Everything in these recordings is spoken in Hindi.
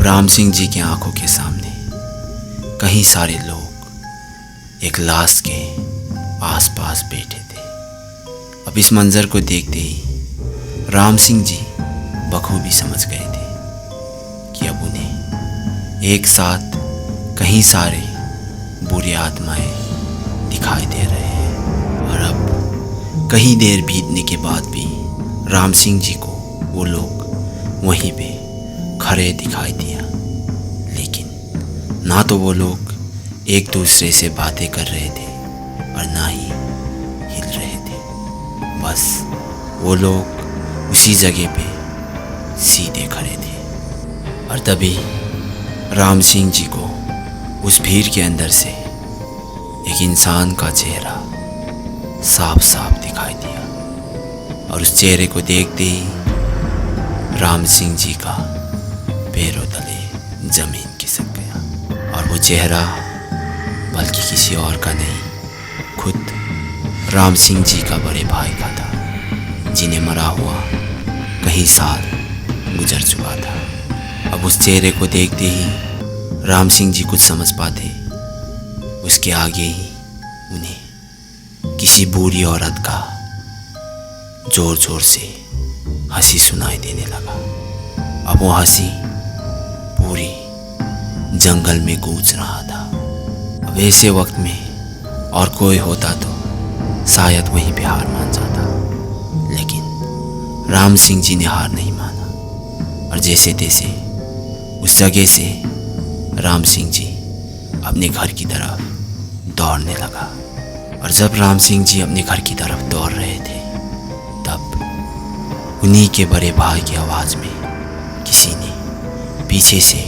राम सिंह जी की आंखों के सामने कई सारे लोग एक लाश के आसपास बैठे थे। अब इस मंजर को देखते ही राम सिंह जी बखूबी समझ गए थे कि अब उन्हें एक साथ कई सारे बुरी आत्माएं दिखाई दे रहे हैं। और अब कई देर बीतने के बाद भी राम सिंह जी को वो लोग वहीं पे खड़े दिखाई दिया, लेकिन ना तो वो लोग एक दूसरे से बातें कर रहे थे और ना ही हिल रहे थे। बस वो लोग उसी जगह पे सीधे खड़े थे। और तभी राम सिंह जी को उस भीड़ के अंदर से एक इंसान का चेहरा साफ साफ दिखाई दिया। और उस चेहरे को देखते ही राम सिंह जी का पैरों तले जमीन खिसक गया। और वो चेहरा बल्कि किसी और का नहीं, खुद राम सिंह जी का बड़े भाई का था, जिन्हें मरा हुआ कई साल गुजर चुका था। अब उस चेहरे को देखते ही राम सिंह जी कुछ समझ पाते, उसके आगे ही उन्हें किसी बूढ़ी औरत का जोर जोर से हंसी सुनाई देने लगा। अब वो हंसी पूरी जंगल में गूंज रहा था। अब ऐसे वक्त में और कोई होता तो शायद वहीं पे हार मान जाता, लेकिन राम सिंह जी ने हार नहीं माना। और जैसे तैसे उस जगह से राम सिंह जी अपने घर की तरफ दौड़ने लगा। और जब राम सिंह जी अपने घर की तरफ दौड़ रहे थे, तब उन्हीं के बड़े भाई की आवाज़ में किसी ने पीछे से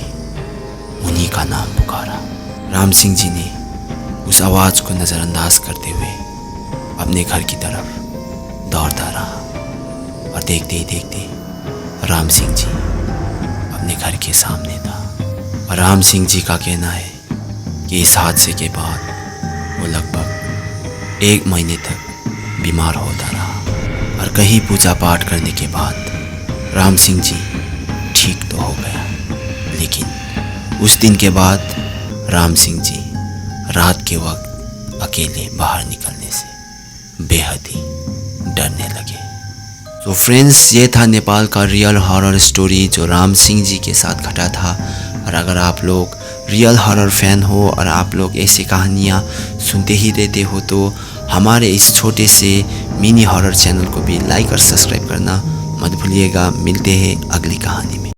उन्हीं का नाम पुकारा। राम सिंह जी ने उस आवाज़ को नज़रअंदाज करते हुए अपने घर की तरफ दौड़ता रहा। और देखते ही देखते राम सिंह जी अपने घर के सामने था। और राम सिंह जी का कहना है कि इस हादसे के बाद वो लगभग 1 महीने तक बीमार होता रहा। और कहीं पूजा पाठ करने के बाद राम सिंह जी ठीक तो हो गया, लेकिन उस दिन के बाद राम सिंह जी रात के वक्त अकेले बाहर निकलने से बेहद ही डरने लगे। तो फ्रेंड्स, ये था नेपाल का रियल हॉरर स्टोरी जो राम सिंह जी के साथ घटा था। और अगर आप लोग रियल हॉरर फैन हो और आप लोग ऐसी कहानियाँ सुनते ही रहते हो, तो हमारे इस छोटे से मिनी हॉरर चैनल को भी लाइक और सब्सक्राइब करना मत भूलिएगा। मिलते हैं अगली कहानी में।